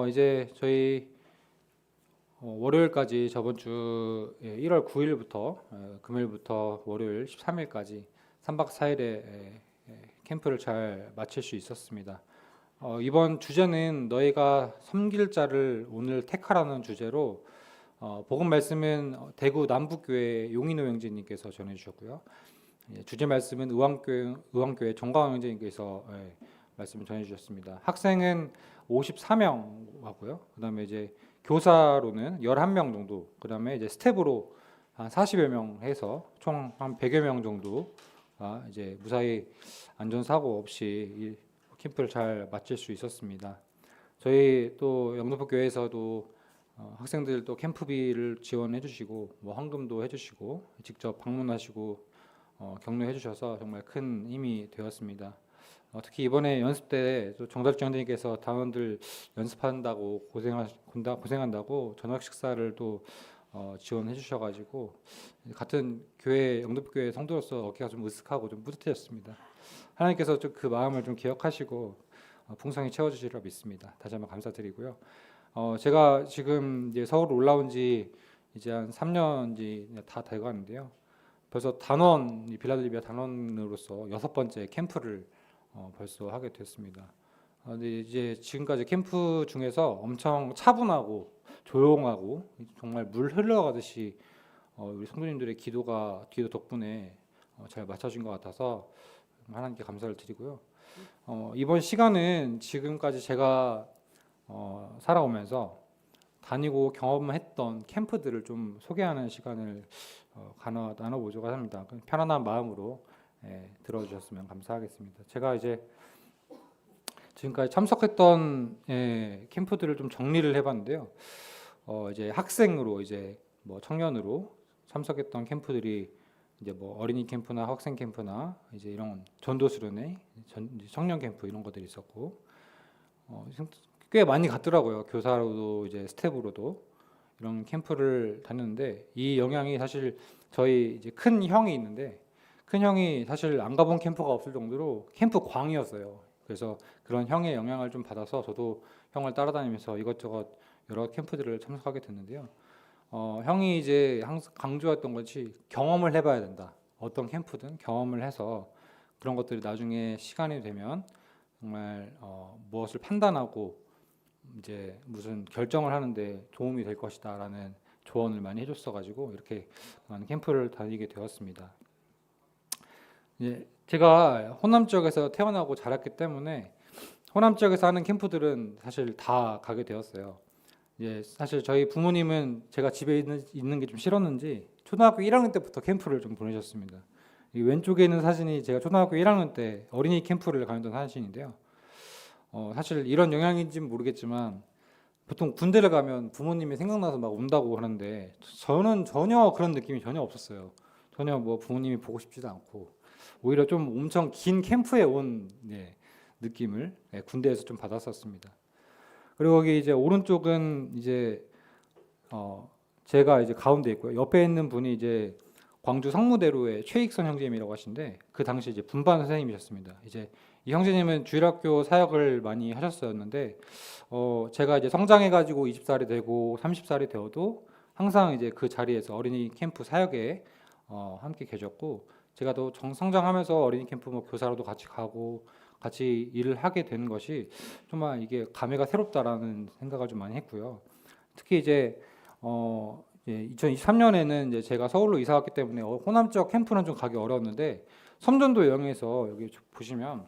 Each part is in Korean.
이제 저희 월요일까지 저번 주 1월 9일부터 금요일부터 월요일 13일까지 3박 4일의 캠프를 잘 마칠 수 있었습니다. 이번 주제는 너희가 섬길 자를 오늘 택하라는 주제로 복음 말씀은 대구 남북교회 용인호 형제님께서 전해주셨고요. 주제 말씀은 의왕교회 정광 형제님께서 말씀을 전해주셨습니다. 학생은 54명 하고요. 그다음에 이제 교사로는 11명 정도, 그다음에 이제 스텝으로 한 40여 명 해서 총 한 100여 명 정도가 이제 무사히 안전사고 없이 이 캠프를 잘 마칠 수 있었습니다. 저희 또 영등포교회에서도 학생들 또 캠프비를 지원해 주시고 뭐 헌금도 해 주시고 직접 방문하시고 격려해 주셔서 정말 큰 힘이 되었습니다. 특히 이번에 연습 때 또 정달주 형님께서 단원들 연습한다고 고생한다고 저녁 식사를 또 지원해 주셔가지고 같은 교회 영등포교회 성도로서 어깨가 좀 으쓱하고 좀 뿌듯해졌습니다. 하나님께서 좀 그 마음을 좀 기억하시고 풍성히 채워주시리라 믿습니다. 다시 한번 감사드리고요. 제가 지금 이제 서울 올라온 지 이제 한 3년이 다 돼가는데요. 벌써 빌라델비아 단원으로서 6번째 캠프를 벌써 하게 됐습니다. 근데 이제 지금까지 캠프 중에서 엄청 차분하고 조용하고 정말 물 흘러가듯이 우리 성도님들의 기도 덕분에 잘 맞춰진 것 같아서 하나님께 감사를 드리고요. 이번 시간은 지금까지 제가 살아오면서 다니고 경험했던 캠프들을 좀 소개하는 시간을 나눠보자고 합니다. 편안한 마음으로 들어주셨으면 감사하겠습니다. 제가 이제 지금까지 참석했던 캠프들을 좀 정리를 해봤는데요. 이제 학생으로 이제 뭐 청년으로 참석했던 캠프들이 이제 뭐 어린이 캠프나 학생 캠프나 이제 이런 전도수련회, 청년 캠프 이런 것들이 있었고 꽤 많이 갔더라고요. 교사로도 이제 스텝으로도 이런 캠프를 다녔는데 이 영향이 사실 저희 이제 큰 형이 있는데 큰 형이 사실 안 가본 캠프가 없을 정도로 캠프 광이었어요. 그래서 그런 형의 영향을 좀 받아서 저도 형을 따라다니면서 이것저것 여러 캠프들을 참석하게 됐는데요. 형이 이제 항상 강조했던 것이 경험을 해봐야 된다. 어떤 캠프든 경험을 해서 그런 것들이 나중에 시간이 되면 정말 무엇을 판단하고 이제 무슨 결정을 하는데 도움이 될 것이다라는 조언을 많이 해줬어가지고 이렇게 많은 캠프를 다니게 되었습니다. 제가 호남 지역에서 태어나고 자랐기 때문에 호남 지역에서 하는 캠프들은 사실 다 가게 되었어요. 사실 저희 부모님은 제가 집에 있는 게 좀 싫었는지 초등학교 1학년 때부터 캠프를 좀 보내셨습니다. 이 왼쪽에 있는 사진이 제가 초등학교 1학년 때 어린이 캠프를 다녔던 사진인데요. 사실 이런 영향인지는 모르겠지만 보통 군대를 가면 부모님이 생각나서 막 온다고 하는데 저는 전혀 그런 느낌이 전혀 없었어요. 전혀 뭐 부모님이 보고 싶지도 않고 오히려 좀 엄청 긴 캠프에 온 느낌을 군대에서 좀 받았었습니다. 그리고 거기 이제 오른쪽은 이제 제가 이제 가운데 있고요. 옆에 있는 분이 이제 광주 성무대로의 최익선 형제님이라고 하신데 그 당시 이제 분반 선생님이셨습니다. 이제 이 형제님은 주일학교 사역을 많이 하셨었는데 제가 이제 성장해가지고 20살이 되고 30살이 되어도 항상 이제 그 자리에서 어린이 캠프 사역에 함께 계셨고 제가 또 성장하면서 어린이 캠프 뭐 교사로도 같이 가고 같이 일을 하게 된 것이 정말 이게 감회가 새롭다라는 생각을 좀 많이 했고요. 특히 이제 2023년에는 이제 제가 서울로 이사 왔기 때문에 호남 지역 캠프는 좀 가기 어려웠는데 섬전도 영에서 여기 보시면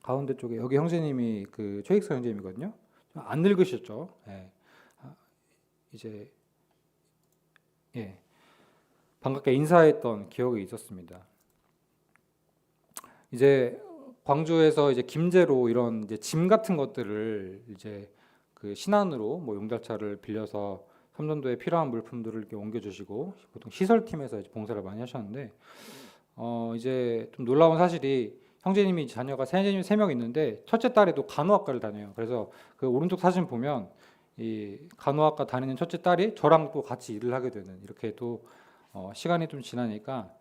가운데 쪽에 여기 형제님이 그 최익서 형제님이거든요. 안 늙으셨죠? 이제 반갑게 인사했던 기억이 있었습니다. 이제 광주에서 이제 김제로 이런 이제 짐 같은 것들을 이제 그 신안으로 뭐 용달차를 빌려서 섬전도에 필요한 물품들을 이렇게 옮겨주시고 보통 시설팀에서 이제 봉사를 많이 하셨는데 이제 좀 놀라운 사실이 형제님이 자녀가 세 명 있는데 첫째 딸이 간호학과를 다녀요. 그래서 그 오른쪽 사진 보면 이 간호학과 다니는 첫째 딸이 저랑 또 같이 일을 하게 되는 이렇게 또 시간이 좀 지나니까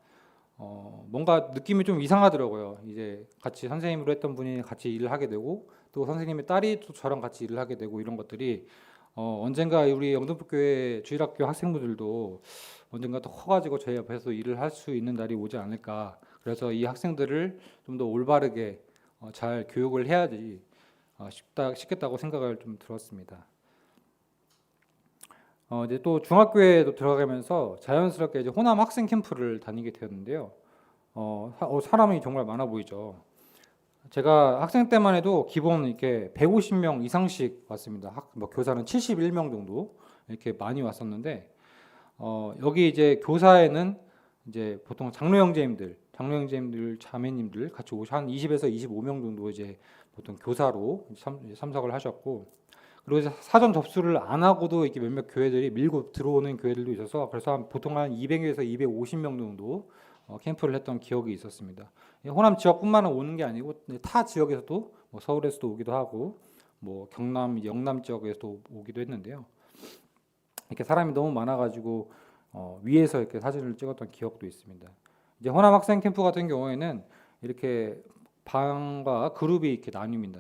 뭔가 느낌이 좀 이상하더라고요. 이제 같이 선생님으로 했던 분이 같이 일을 하게 되고 또 선생님의 딸이 또 저랑 같이 일을 하게 되고 이런 것들이 언젠가 우리 영등포교회 주일학교 학생분들도 언젠가 더 커가지고 저희 옆에서 일을 할 수 있는 날이 오지 않을까. 그래서 이 학생들을 좀 더 올바르게 잘 교육을 해야지 싶겠다고 생각을 좀 들었습니다. 이제 또 중학교에도 들어가면서 자연스럽게 이제 호남 학생 캠프를 다니게 되었는데요. 사람이 정말 많아 보이죠. 제가 학생 때만 해도 기본 이렇게 150명 이상씩 왔습니다. 뭐 교사는 71명 정도 이렇게 많이 왔었는데, 여기 이제 교사에는 이제 보통 장로 형제님들, 자매님들 같이 오셔 한 20에서 25명 정도 이제 보통 교사로 참석을 하셨고, 그리고 이제 사전 접수를 안 하고도 이렇게 몇몇 교회들이 밀고 들어오는 교회들도 있어서 그래서 보통 한 200에서 250명 정도 캠프를 했던 기억이 있었습니다. 호남 지역뿐만 오는 게 아니고 타 지역에서도 뭐 서울에서도 오기도 하고 뭐 경남, 영남 지역에서도 오기도 했는데요. 이렇게 사람이 너무 많아가지고 위에서 이렇게 사진을 찍었던 기억도 있습니다. 이제 호남 학생 캠프 같은 경우에는 이렇게 방과 그룹이 이렇게 나뉩니다.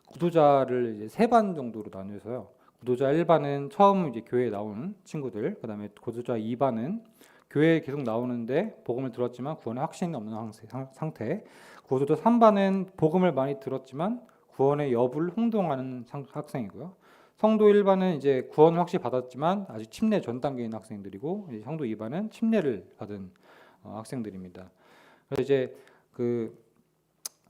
구도자를 이제 3반 정도로 나누어서요. 구도자 1반은 처음 이제 교회에 나온 친구들, 그다음에 구도자 2반은 교회에 계속 나오는데 복음을 들었지만 구원의 확신이 없는 상태. 구도자 3반은 복음을 많이 들었지만 구원의 여부를 혼동하는 학생이고요. 성도 1반은 이제 구원 확실히 받았지만 아직 침례 전 단계인 학생들이고, 이제 성도 2반은 침례를 받은 학생들입니다. 그래서 이제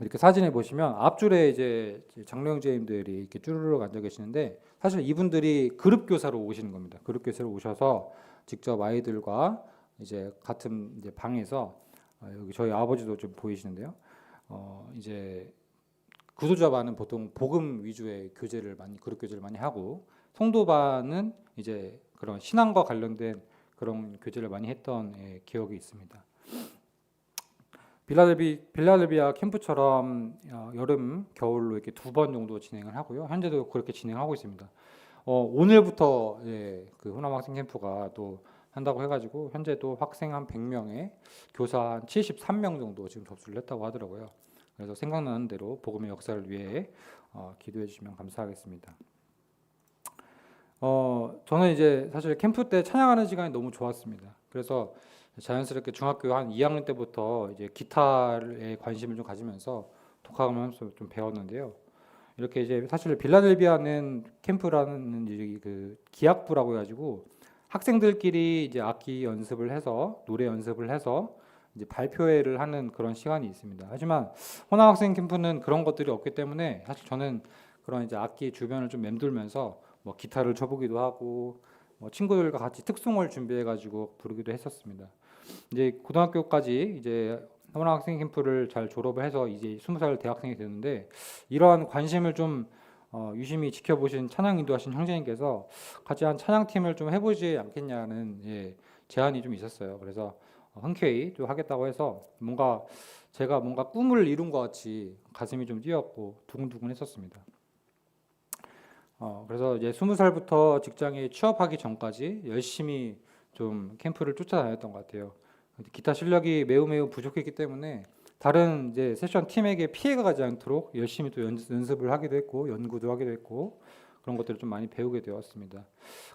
이렇게 사진에 보시면 앞줄에 이제 장로 형제님들이 이렇게 쭈르륵 앉아 계시는데, 사실 이분들이 그룹 교사로 오시는 겁니다. 그룹 교사로 오셔서 직접 아이들과 이제 같은 이제 방에서 여기 저희 아버지도 좀 보이시는데요. 이제 구도자반은 보통 복음 위주의 그룹 교제를 많이 하고, 성도반은 이제 그런 신앙과 관련된 그런 교제를 많이 했던 기억이 있습니다. 빌라델비아 캠프처럼 여름, 겨울로 이렇게 2번 정도 진행을 하고요. 현재도 그렇게 진행하고 있습니다. 오늘부터 그 호남 학생 캠프가 또 한다고 해가지고 현재도 학생 한 100명에 교사 한 73명 정도 지금 접수를 했다고 하더라고요. 그래서 생각나는 대로 복음의 역사를 위해 기도해 주시면 감사하겠습니다. 저는 이제 사실 캠프 때 찬양하는 시간이 너무 좋았습니다. 그래서 자연스럽게 중학교 한 2학년 때부터 이제 기타에 관심을 좀 가지면서 독학하면서 좀 배웠는데요. 이렇게 이제 사실 빌라델비아는 캠프라는 이제 그 기악부라고 해가지고 학생들끼리 이제 악기 연습을 해서 노래 연습을 해서 이제 발표회를 하는 그런 시간이 있습니다. 하지만 호남 학생 캠프는 그런 것들이 없기 때문에 사실 저는 그런 이제 악기 주변을 좀 맴돌면서 뭐 기타를 쳐보기도 하고 뭐 친구들과 같이 특송을 준비해가지고 부르기도 했었습니다. 이제 고등학교까지 이제 호남 학생 캠프를 잘 졸업을 해서 이제 20살 대학생이 되는데, 이러한 관심을 좀 유심히 지켜보신 찬양 인도하신 형제님께서 같이 한 찬양팀을 좀 해보지 않겠냐는 제안이 좀 있었어요. 그래서 흔쾌히 또 하겠다고 해서 제가 뭔가 꿈을 이룬 것 같이 가슴이 좀 뛰었고 두근두근했었습니다. 그래서 이제 20살부터 직장에 취업하기 전까지 열심히 좀 캠프를 쫓아다녔던 것 같아요. 기타 실력이 매우 부족했기 때문에 다른 이제 세션 팀에게 피해가 가지 않도록 열심히 또 연습을 하기도 했고 연구도 하기도 했고 그런 것들을 좀 많이 배우게 되었습니다.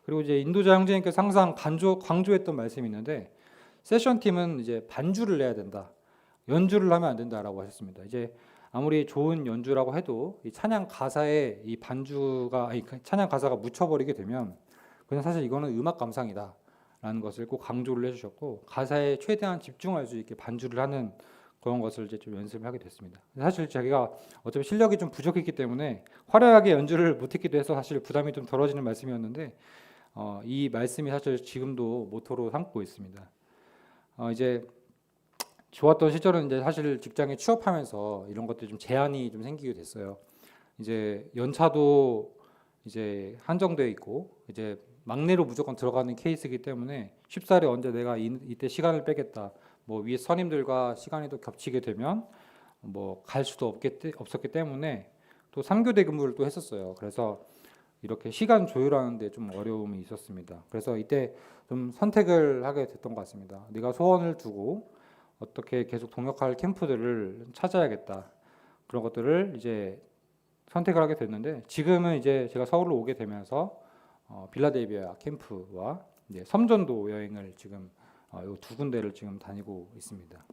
그리고 이제 인도자 형제님께서 항상 강조했던 말씀이 있는데, 세션 팀은 이제 반주를 내야 된다, 연주를 하면 안 된다라고 하셨습니다. 이제 아무리 좋은 연주라고 해도 이 찬양 가사에 이 찬양 가사가 묻혀버리게 되면 그냥 사실 이거는 음악 감상이다라는 것을 꼭 강조를 해주셨고, 가사에 최대한 집중할 수 있게 반주를 하는 그런 것을 이제 좀 연습을 하게 됐습니다. 사실 자기가 어차피 실력이 좀 부족했기 때문에 화려하게 연주를 못했기도 해서 사실 부담이 좀 덜어지는 말씀이었는데, 이 말씀이 사실 지금도 모토로 삼고 있습니다. 이제 좋았던 시절은 이제 사실 직장에 취업하면서 이런 것들이 좀 제한이 좀 생기게 됐어요. 이제 연차도 이제 한정되어 있고 이제 막내로 무조건 들어가는 케이스이기 때문에 쉽사리 언제 내가 이때 시간을 빼겠다, 뭐 위에 선임들과 시간이 또 겹치게 되면 뭐 갈 수도 없었기 때문에 또 3교대 근무를 또 했었어요. 그래서 이렇게 시간 조율하는데 좀 어려움이 있었습니다. 그래서 이때 좀 선택을 하게 됐던 것 같습니다. 네가 소원을 두고 어떻게 계속 동역할 캠프들을 찾아야겠다. 그런 것들을 이제 선택을 하게 됐는데 지금은 이제 제가 서울로 오게 되면서 빌라델비아 캠프와 이제 섬전도 여행을 지금 이 두 군데를 지금 다니고 있습니다.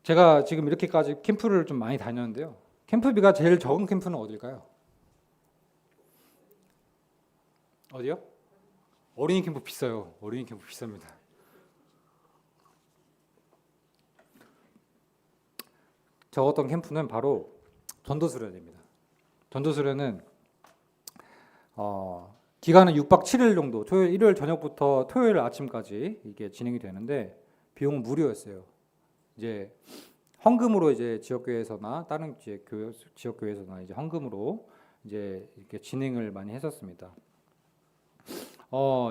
제가 지금 이렇게까지 캠프를 좀 많이 다녔는데요. 캠프비가 제일 적은 캠프는 어딜까요? 어디요? 어린이 캠프 비싸요. 어린이 캠프 비쌉니다. 적었던 캠프는 바로 전도수련입니다. 전도수련은 기간은 6박 7일 정도, 일요일 저녁부터 토요일 아침까지 이게 진행이 되는데 비용은 무료였어요. 이제 헌금으로 이제 지역교회에서나 다른 지역교회에서나 이제 헌금으로 이제 이렇게 진행을 많이 했었습니다.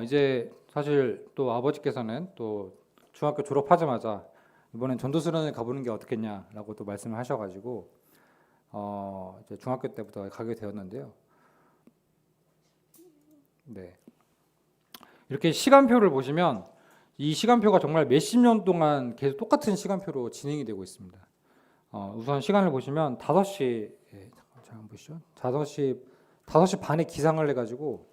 이제 사실 또 아버지께서는 또 중학교 졸업하자마자 이번엔 전도수련을 가보는 게 어떻겠냐라고 또 말씀을 하셔가지고 이제 중학교 때부터 가게 되었는데요. 네, 이렇게 시간표를 보시면 이 시간표가 정말 몇십 년 동안 계속 똑같은 시간표로 진행이 되고 있습니다. 우선 시간을 보시면 5시, 잠깐 보시죠. 5시 반에 기상을 해가지고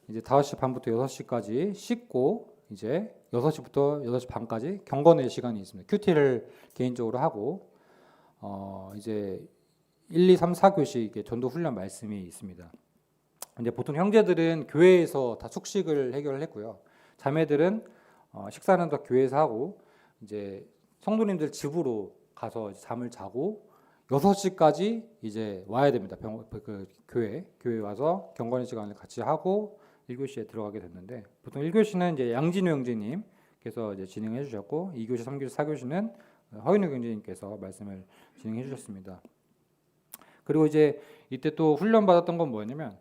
이제 5시 반부터 6시까지 씻고 이제 6시부터 6시 반까지 경건의 시간이 있습니다. 큐티를 개인적으로 하고 이제 1, 2, 3, 4교시 이게 전도 훈련 말씀이 있습니다. 이제 보통 형제들은 교회에서 다 숙식을 해결을 했고요. 자매들은 식사는 다 교회에서 하고 이제 성도님들 집으로 가서 잠을 자고 6시까지 이제 와야 됩니다. 교회 와서 경건의 시간을 같이 하고 1교시에 들어가게 됐는데 보통 1교시는 이제 양진우 형제님께서 이제 진행해 주셨고 2교시, 3교시, 4교시는 허인우 형제님께서 말씀을 진행해 주셨습니다. 그리고 이제 이때 또 훈련 받았던 건 뭐였냐면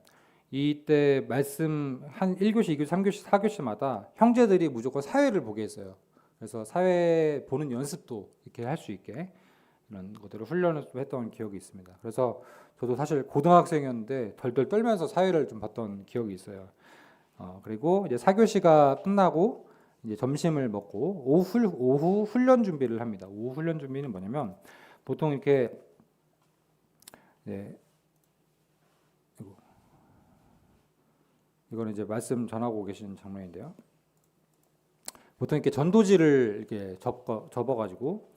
이때 말씀 한 1교시, 2교시, 3교시, 4교시마다 형제들이 무조건 사회를 보게 했어요. 그래서 사회 보는 연습도 이렇게 할 수 있게 이런 것들을 훈련을 했던 기억이 있습니다. 그래서 저도 사실 고등학생이었는데 덜덜 떨면서 사회를 좀 봤던 기억이 있어요. 그리고 이제 4교시가 끝나고 이제 점심을 먹고 오후 훈련 준비를 합니다. 오후 훈련 준비는 뭐냐면 보통 이렇게 이거는 이제 말씀 전하고 계신 장면인데요. 보통 이렇게 전도지를 이렇게 접어가지고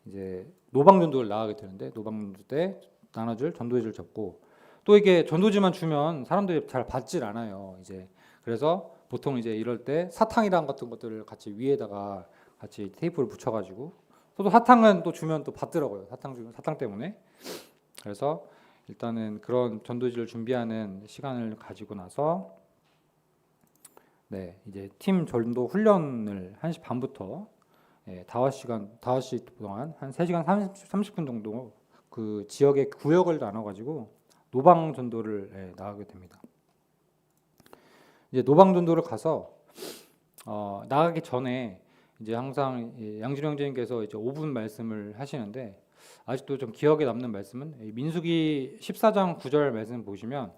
이제 노방전도를 나가게 되는데 노방전도 때 나눠줄 전도지를 접고 또 이게 전도지만 주면 사람들이 잘 받질 않아요. 이제 그래서 보통 이제 이럴 때 사탕이랑 같은 것들을 같이 위에다가 같이 테이프를 붙여가지고 또 사탕은 또 주면 또 받더라고요. 사탕 때문에. 그래서 일단은 그런 전도지를 준비하는 시간을 가지고 나서 이제 팀 전도 훈련을 1시 반부터 5시 동안 한 3시간 30분 정도 그 지역의 구역을 나눠가지고 노방 전도를 나가게 됩니다. 이제 노방 전도를 가서 나가기 전에 이제 항상 양진호 형제님께서 이제 5분 말씀을 하시는데 아직도 좀 기억에 남는 말씀은 민수기 14장 9절 말씀 보시면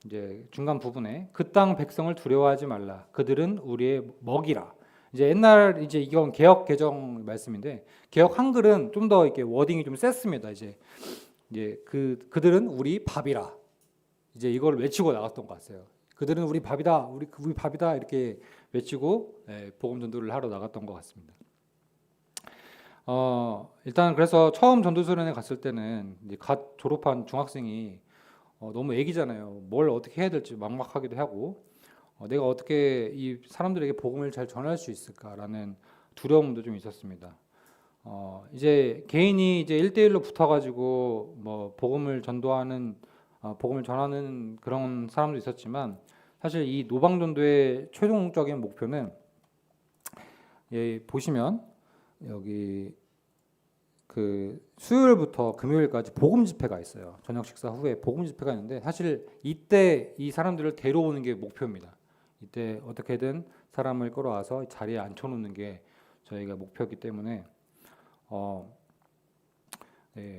이제 중간 부분에 그 땅 백성을 두려워하지 말라. 그들은 우리의 먹이라. 이제 옛날 이제 이건 개역 개정 말씀인데 개역 한글은 좀 더 이렇게 워딩이 좀 셌습니다. 이제 그들은 우리 밥이라. 이제 이걸 외치고 나갔던 것 같아요. 그들은 우리 밥이다. 우리 밥이다. 이렇게 외치고 복음 전도를 하러 나갔던 것 같습니다. 일단 그래서 처음 전도수련회 갔을 때는 이제 갓 졸업한 중학생이 너무 애기잖아요. 뭘 어떻게 해야 될지 막막하기도 하고 내가 어떻게 이 사람들에게 복음을 잘 전할 수 있을까라는 두려움도 좀 있었습니다. 이제 개인이 이제 1대1로 붙어가지고 뭐 복음을 전하는 그런 사람도 있었지만 사실 이 노방전도의 최종적인 목표는 보시면 여기 그 수요일부터 금요일까지 복음 집회가 있어요. 저녁 식사 후에 복음 집회가 있는데 사실 이때 이 사람들을 데려오는 게 목표입니다. 이때 어떻게든 사람을 끌어와서 자리에 앉혀놓는 게 저희가 목표이기 때문에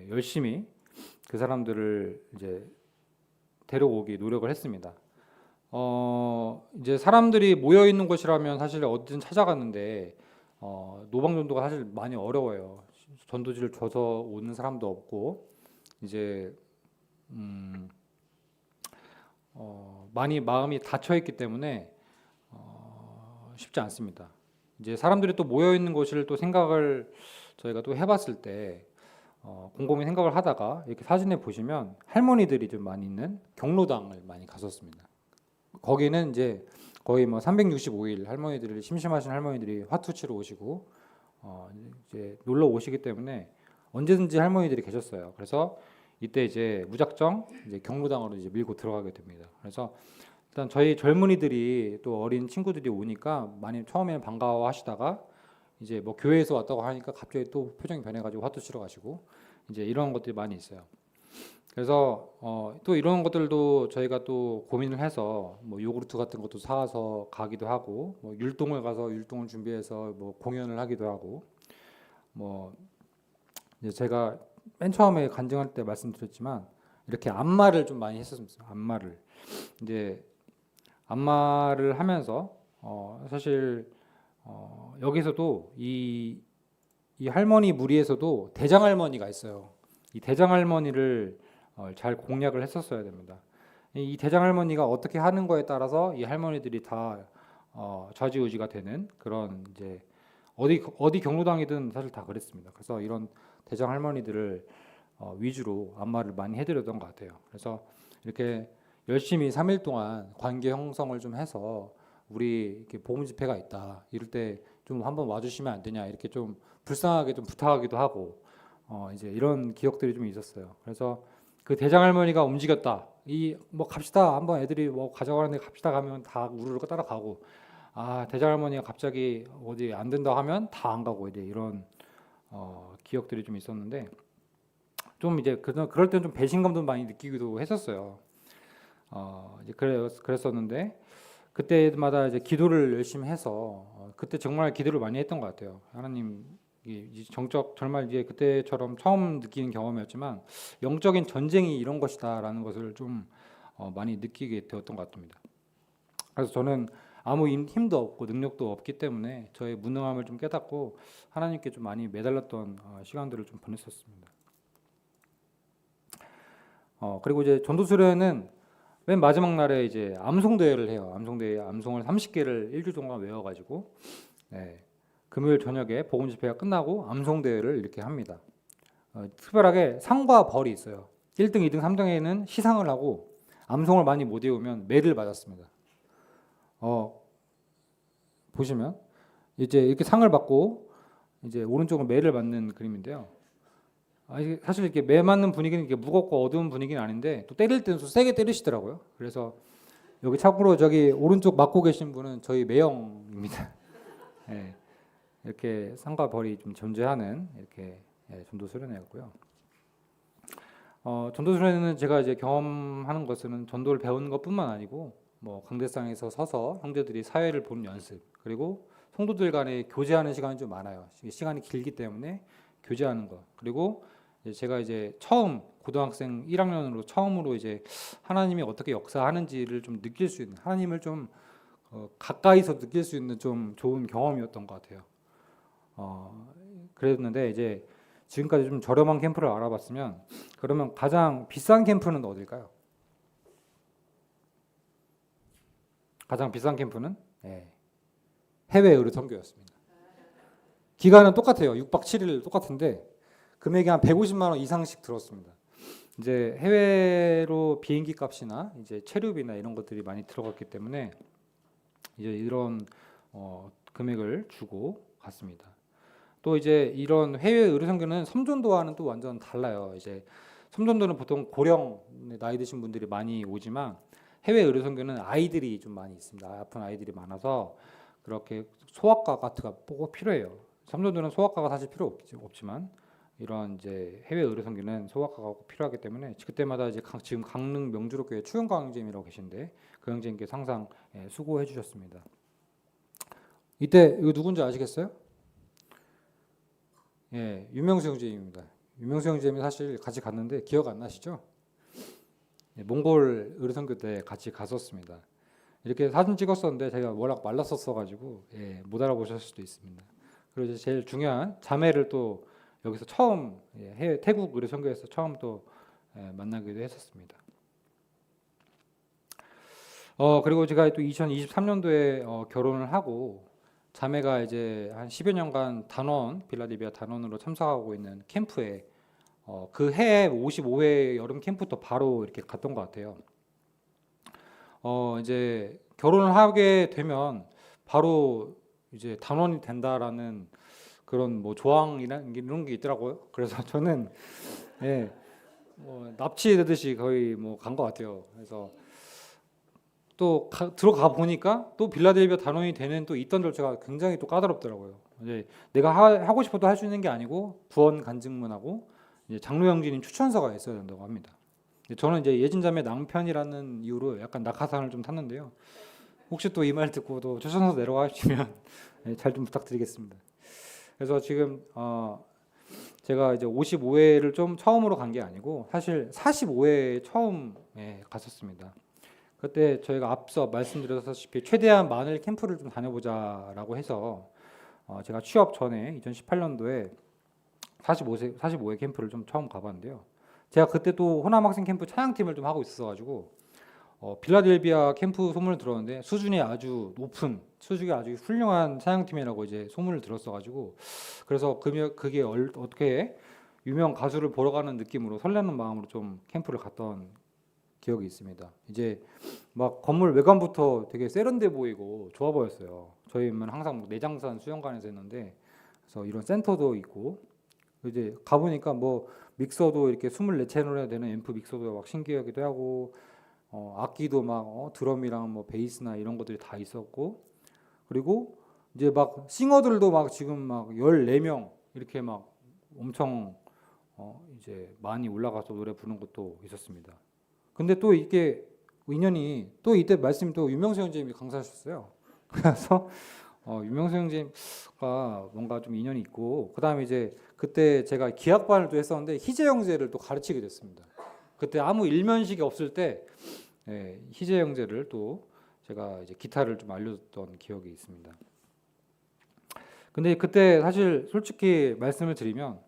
열심히 그 사람들을 이제 데려오기 노력을 했습니다. 이제 사람들이 모여 있는 곳이라면 사실 어디든 찾아갔는데 노방전도가 사실 많이 어려워요. 전도지를 줘서 오는 사람도 없고 이제 많이 마음이 닫혀 있기 때문에 쉽지 않습니다. 이제 사람들이 또 모여 있는 곳을 또 생각을 저희가 또 해봤을 때 곰곰이 생각을 하다가 이렇게 사진에 보시면 할머니들이 좀 많이 있는 경로당을 많이 갔었습니다. 거기는 이제 거의 뭐 365일 할머니들이 심심하신 할머니들이 화투 치러 오시고 이제 놀러 오시기 때문에 언제든지 할머니들이 계셨어요. 그래서 이때 이제 무작정 이제 경로당으로 이제 밀고 들어가게 됩니다. 그래서 일단 저희 젊은이들이 또 어린 친구들이 오니까 많이 처음에는 반가워하시다가 이제 뭐 교회에서 왔다고 하니까 갑자기 또 표정이 변해가지고 화투 치러 가시고 이제 이런 것들이 많이 있어요. 그래서 또 이런 것들도 저희가 또 고민을 해서 뭐 요구르트 같은 것도 사와서 가기도 하고 뭐 율동을 가서 율동을 준비해서 뭐 공연을 하기도 하고 뭐 이제 제가 맨 처음에 간증할 때 말씀드렸지만 이렇게 안마를 좀 많이 했었습니다. 안마를 이제 안마를 하면서 사실 여기서도 이 할머니 무리에서도 대장 할머니가 있어요. 이 대장 할머니를 잘 공략을 했었어야 됩니다. 이 대장 할머니가 어떻게 하는 거에 따라서 이 할머니들이 다 좌지우지가 되는 그런 이제 어디 경로당이든 사실 다 그랬습니다. 그래서 이런 대장 할머니들을 위주로 안마를 많이 해드렸던 것 같아요. 그래서 이렇게 열심히 3일 동안 관계 형성을 좀 해서 우리 이렇게 복음 집회가 있다 이럴 때 좀 한번 와주시면 안 되냐 이렇게 좀 불쌍하게 좀 부탁하기도 하고 이제 이런 기억들이 좀 있었어요. 그래서 그 대장 할머니가 움직였다. 이 뭐 갑시다. 한번 애들이 뭐 가져가는데 갑시다 가면 다 우르르 따라가고 대장 할머니가 갑자기 어디 안 된다 하면 다 안 가고 이제 이런 기억들이 좀 있었는데 좀 이제 그럴 때는 좀 배신감도 많이 느끼기도 했었어요. 이제 그랬었는데 그때마다 이제 기도를 열심히 해서 그때 정말 기도를 많이 했던 것 같아요. 하나님 정말 이제 그때처럼 처음 느끼는 경험이었지만 영적인 전쟁이 이런 것이다라는 것을 좀 많이 느끼게 되었던 것 같습니다. 그래서 저는 아무 힘도 없고 능력도 없기 때문에 저의 무능함을 좀 깨닫고 하나님께 좀 많이 매달렸던 시간들을 좀 보냈었습니다. 그리고 이제 전도수련은 맨 마지막 날에 이제 암송 대회를 해요. 암송을 30개를 일주일 동안 외워가지고 금요일 저녁에 복음 집회가 끝나고 암송 대회를 이렇게 합니다. 특별하게 상과 벌이 있어요. 1등, 2등, 3등에는 시상을 하고 암송을 많이 못 외우면 매를 받았습니다. 보시면 이제 이렇게 상을 받고 이제 오른쪽은 매를 받는 그림인데요. 사실 이렇게 매 맞는 분위기는 이렇게 무겁고 어두운 분위기는 아닌데 또 때릴 때는 또 세게 때리시더라고요. 그래서 여기 참고로 저기 오른쪽 맡고 계신 분은 저희 매형입니다. 이렇게 상과 벌이 좀 존재하는 이렇게 전도 수련회였고요. 전도 수련회는 제가 이제 경험하는 것은 전도를 배우는 것뿐만 아니고 뭐 강대상에서 서서 형제들이 사회를 보는 연습 그리고 성도들 간에 교제하는 시간이 좀 많아요. 시간이 길기 때문에 교제하는 것 그리고 제가 이제 처음 고등학생 1학년으로 처음으로 이제 하나님이 어떻게 역사하는지를 좀 느낄 수 있는 하나님을 좀 가까이서 느낄 수 있는 좀 좋은 경험이었던 것 같아요. 그랬는데 이제 지금까지 좀 저렴한 캠프를 알아봤으면 그러면 가장 비싼 캠프는 어딜까요? 가장 비싼 캠프는 해외 의료 선교였습니다. 기간은 똑같아요. 6박 7일 똑같은데 금액이 한 150만 원 이상씩 들었습니다. 이제 해외로 비행기 값이나 이제 체류비나 이런 것들이 많이 들어갔기 때문에 이제 이런 금액을 주고 갔습니다. 또 이제 이런 해외 의료 선교는 섬전도와는 또 완전 달라요. 이제 섬전도는 보통 고령 나이 드신 분들이 많이 오지만 해외 의료 선교는 아이들이 좀 많이 있습니다. 아픈 아이들이 많아서 그렇게 소아과 같은 거 꼭 필요해요. 섬전도는 소아과가 사실 필요 없지만 이런 이제 해외 의료 선교는 소아과가 꼭 필요하기 때문에 그때마다 이제 지금 강릉 명주로교회 추영광 형제님이라고 계신데 그 형제님께서 항상 수고해 주셨습니다. 이때 이거 누군지 아시겠어요? 유명수 형제님입니다. 유명수 형제님이 사실 같이 갔는데 기억 안 나시죠? 몽골 의료 선교 때 같이 갔었습니다. 이렇게 사진 찍었었는데 제가 워낙 말랐었어 가지고 못 알아보셨을 수도 있습니다. 그리고 이제 제일 중요한 자매를 또 여기서 처음 해외 태국 의료 선교에서 처음 또 만나기도 했었습니다. 그리고 제가 또 2023년도에 결혼을 하고 자매가 이제 한 10여 년간 빌라델비아 단원으로 참석하고 있는 캠프에 그 해에 55회 여름 캠프도 바로 이렇게 갔던 것 같아요. 이제 결혼을 하게 되면 바로 이제 단원이 된다라는 그런 뭐 조항이나 이런 게 있더라고요. 그래서 저는 예, 납치되듯이 거의 뭐 간 것 같아요. 그래서 또 들어가 보니까 또 빌라델비아 단원이 되는 또 입단 절차가 굉장히 또 까다롭더라고요. 이제 내가 하고 싶어도 할 수 있는 게 아니고 구원 간증문하고 이제 장로 형제님 추천서가 있어야 된다고 합니다. 저는 이제 예진자매 남편이라는 이유로 약간 낙하산을 좀 탔는데요. 혹시 또 이 말 듣고도 추천서 내려가시면 잘 좀 부탁드리겠습니다. 그래서 지금 제가 이제 55회를 좀 처음으로 간 게 아니고 사실 45회에 처음 갔었습니다. 그때 저희가 앞서 말씀드렸다시피 최대한 많은 캠프를 좀 다녀보자라고 해서 제가 취업 전에 2018년도에 45회 캠프를 좀 처음 가봤는데요. 제가 그때 또 호남 학생 캠프 찬양팀을 좀 하고 있어가지고 빌라델비아 캠프 소문을 들었는데 수준이 아주 훌륭한 찬양팀이라고 이제 소문을 들었어가지고 그래서 그게 어떻게 유명 가수를 보러 가는 느낌으로 설레는 마음으로 좀 캠프를 갔던 기억이 있습니다. 이제 막 건물 외관부터 되게 세련돼 보이고 좋아 보였어요. 저희는 항상 뭐 내장산 수영관에서 했는데 그래서 이런 센터도 있고 이제 가보니까 뭐 믹서도 이렇게 24채널이나 되는 앰프 믹서도 막 신기하기도 하고 악기도 막 드럼이랑 뭐 베이스나 이런 것들이 다 있었고 그리고 이제 막 싱어들도 막 지금 막 14명 이렇게 막 엄청 이제 많이 올라가서 노래 부르는 것도 있었습니다. 근데 또 이게 인연이 또 이때 말씀 또 유명세 형제님이 강사하셨어요. 그래서 유명세 형제가 뭔가 좀 인연이 있고 그다음에 이제 그때 제가 기악반을 또 했었는데 희재 형제를 또 가르치게 됐습니다. 그때 아무 일면식이 없을 때 희재 형제를 또 제가 이제 기타를 좀 알려줬던 기억이 있습니다. 근데 그때 사실 솔직히 말씀을 드리면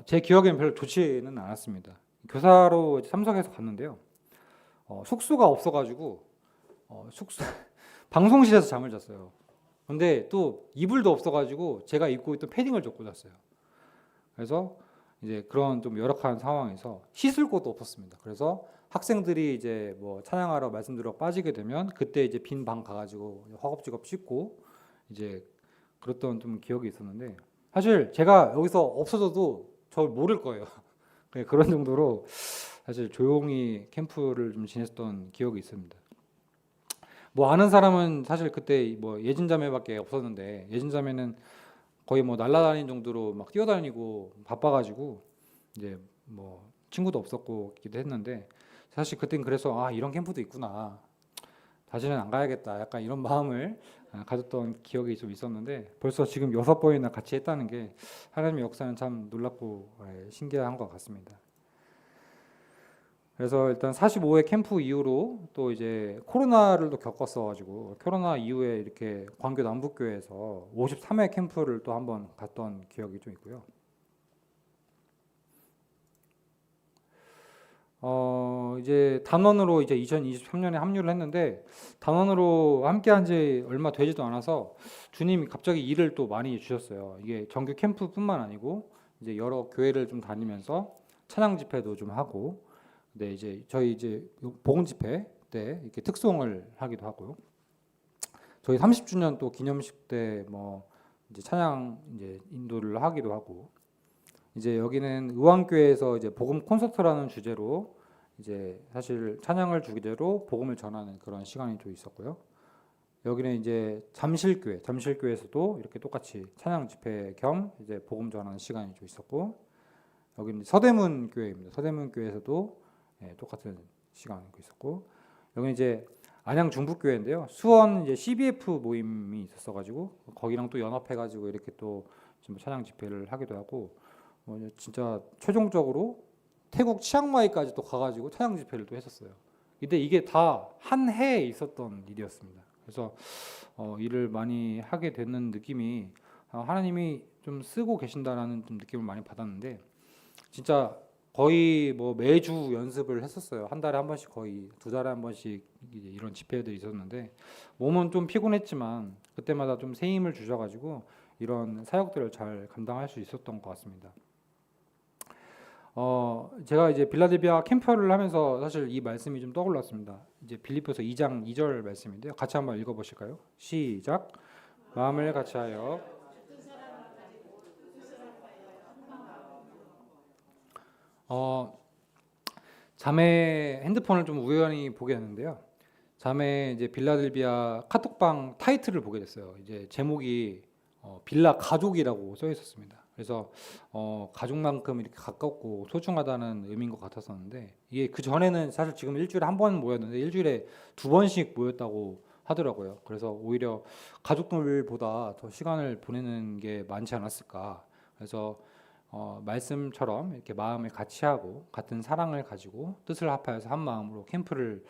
제 기억에는 별로 좋지는 않았습니다. 교사로 참석해서 갔는데요. 숙소가 없어가지고 숙소 방송실에서 잠을 잤어요. 근데 또 이불도 없어가지고 제가 입고 있던 패딩을 줬고 잤어요. 그래서 이제 그런 좀 열악한 상황에서 씻을 곳도 없었습니다. 그래서 학생들이 이제 뭐 찬양하러 말씀드려 빠지게 되면 그때 이제 빈 방 가가지고 허겁지겁 씻고 이제 그랬던 좀 기억이 있었는데 사실 제가 여기서 없어져도 저 모를 거예요. 그런 정도로 사실 조용히 캠프를 좀 지냈던 기억이 있습니다. 뭐 아는 사람은 사실 그때 뭐 예진자매밖에 없었는데 예진자매는 거의 뭐 날라다니는 정도로 막 뛰어다니고 바빠가지고 이제 뭐 친구도 없었고 기도 했는데 사실 그땐 그래서 이런 캠프도 있구나 다시는 안 가야겠다 약간 이런 마음을 가졌던 기억이 좀 있었는데 벌써 지금 6번이나 같이 했다는 게 하나님의 역사는 참 놀랍고 신기한 것 같습니다. 그래서 일단 45회 캠프 이후로 또 이제 코로나를 또 겪었어가지고 코로나 이후에 이렇게 광교 남북교회에서 53회 캠프를 또 한번 갔던 기억이 좀 있고요. 이제 단원으로 이제 2023년에 합류를 했는데 단원으로 함께한 지 얼마 되지도 않아서 주님이 갑자기 일을 또 많이 주셨어요. 이게 정규 캠프뿐만 아니고 이제 여러 교회를 좀 다니면서 찬양 집회도 좀 하고, 근데 이제 저희 이제 복음 집회 때 이렇게 특송을 하기도 하고요. 저희 30주년 또 기념식 때 뭐 이제 찬양 이제 인도를 하기도 하고. 이제 여기는 의왕교회에서 이제 복음 콘서트라는 주제로 이제 사실 찬양을 주제로 복음을 전하는 그런 시간이 좀 있었고요. 여기는 이제 잠실교회에서도 이렇게 똑같이 찬양 집회 겸 이제 복음 전하는 시간이 좀 있었고, 여기는 서대문 교회입니다. 서대문 교회에서도 똑같은 시간이 있었고, 여기는 이제 안양 중북교회인데요. 수원 이제 CBF 모임이 있었어가지고 거기랑 또 연합해가지고 이렇게 또 좀 찬양 집회를 하기도 하고. 진짜 최종적으로 태국 치앙마이까지 또 가가지고 찬양 집회를 또 했었어요. 근데 이게 다 한 해에 있었던 일이었습니다. 그래서 일을 많이 하게 되는 느낌이 하나님이 좀 쓰고 계신다라는 좀 느낌을 많이 받았는데 진짜 거의 뭐 매주 연습을 했었어요. 한 달에 한 번씩 거의 두 달에 한 번씩 이제 이런 집회들이 있었는데 몸은 좀 피곤했지만 그때마다 좀 새 힘을 주셔가지고 이런 사역들을 잘 감당할 수 있었던 것 같습니다. 제가 이제 빌라델비아 캠프를 하면서 사실 이 말씀이 좀 떠올랐습니다. 이제 빌립보서 2장 2절 말씀인데요. 같이 한번 읽어보실까요? 시작. 마음을 같이하여 어, 자매 핸드폰을 좀 우연히 보게 됐는데요. 자매 이제 빌라델비아 카톡방 타이틀을 보게 됐어요. 이제 제목이 빌라 가족이라고 써 있었습니다. 그래서 가족만큼 이렇게 가깝고 소중하다는 의미인 것 같았었는데 이게 그 전에는 사실 지금 일주일에 한 번 모였는데 일주일에 두 번씩 모였다고 하더라고요. 그래서 오히려 가족들보다 더 시간을 보내는 게 많지 않았을까. 그래서 말씀처럼 이렇게 마음을 같이 하고 같은 사랑을 가지고 뜻을 합하여서 한 마음으로 캠프를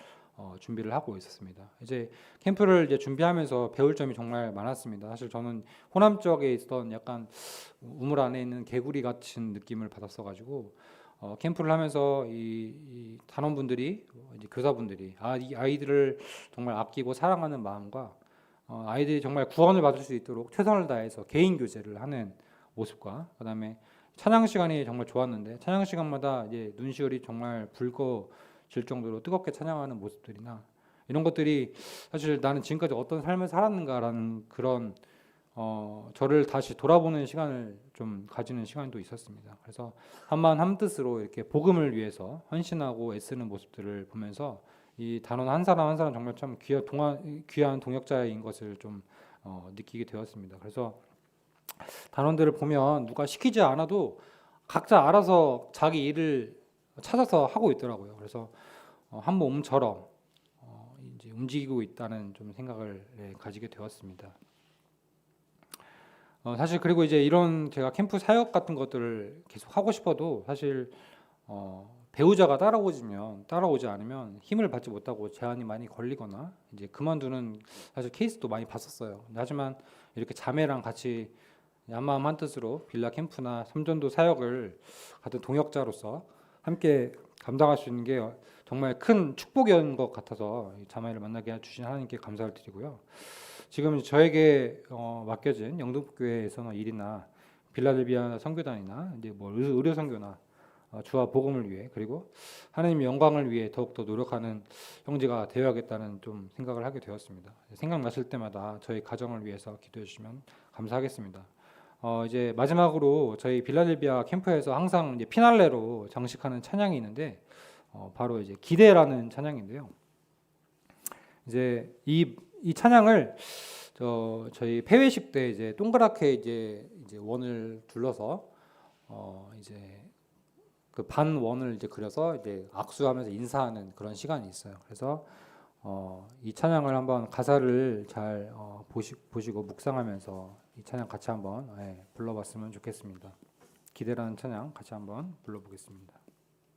준비를 하고 있었습니다. 이제 캠프를 이제 준비하면서 배울 점이 정말 많았습니다. 사실 저는 호남 쪽에 있던 약간 우물 안에 있는 개구리 같은 느낌을 받았어가지고 캠프를 하면서 이 단원분들이 이제 교사분들이 이 아이들을 정말 아끼고 사랑하는 마음과 아이들이 정말 구원을 받을 수 있도록 최선을 다해서 개인 교제를 하는 모습과 그다음에 찬양 시간이 정말 좋았는데 찬양 시간마다 이제 눈시울이 정말 붉어질 정도로 뜨겁게 찬양하는 모습들이나 이런 것들이 사실 나는 지금까지 어떤 삶을 살았는가라는 그런 저를 다시 돌아보는 시간을 좀 가지는 시간도 있었습니다. 그래서 한마음 한뜻으로 이렇게 복음을 위해서 헌신하고 애쓰는 모습들을 보면서 이 단원 한 사람 한 사람 정말 참 귀한 동역자인 것을 좀 느끼게 되었습니다. 그래서 단원들을 보면 누가 시키지 않아도 각자 알아서 자기 일을 찾아서 하고 있더라고요. 그래서 한 몸처럼 이제 움직이고 있다는 좀 생각을 가지게 되었습니다. 사실 그리고 이제 이런 제가 캠프 사역 같은 것들을 계속 하고 싶어도 사실 배우자가 따라오지 않으면 힘을 받지 못하고 제한이 많이 걸리거나 이제 그만두는 사실 케이스도 많이 봤었어요. 하지만 이렇게 자매랑 같이 한마음 한뜻으로 빌라 캠프나 삼전도 사역을 같은 동역자로서 함께 감당할 수 있는 게 정말 큰 축복인 것 같아서 자매를 만나게 해주신 하나님께 감사를 드리고요. 지금 저에게 맡겨진 영등포교회에서의 일이나 빌라델비아 선교단이나 이제 뭐 의료 선교나 주와 복음을 위해 그리고 하나님의 영광을 위해 더욱더 노력하는 형제가 되어야겠다는 좀 생각을 하게 되었습니다. 생각나실 때마다 저희 가정을 위해서 기도해 주시면 감사하겠습니다. 이제 마지막으로 저희 빌라델비아 캠프에서 항상 이제 피날레로 장식하는 찬양이 있는데 바로 이제 기대라는 찬양인데요. 이제 이 찬양을 저희 폐회식 때 이제 동그랗게 이제 원을 둘러서 이제 그 반 원을 이제 그려서 이제 악수하면서 인사하는 그런 시간이 있어요. 그래서 이 찬양을 한번 가사를 잘 보시고 묵상하면서 이 찬양 같이 한번 불러봤으면 좋겠습니다. 기대라는 찬양 같이 한번 불러보겠습니다.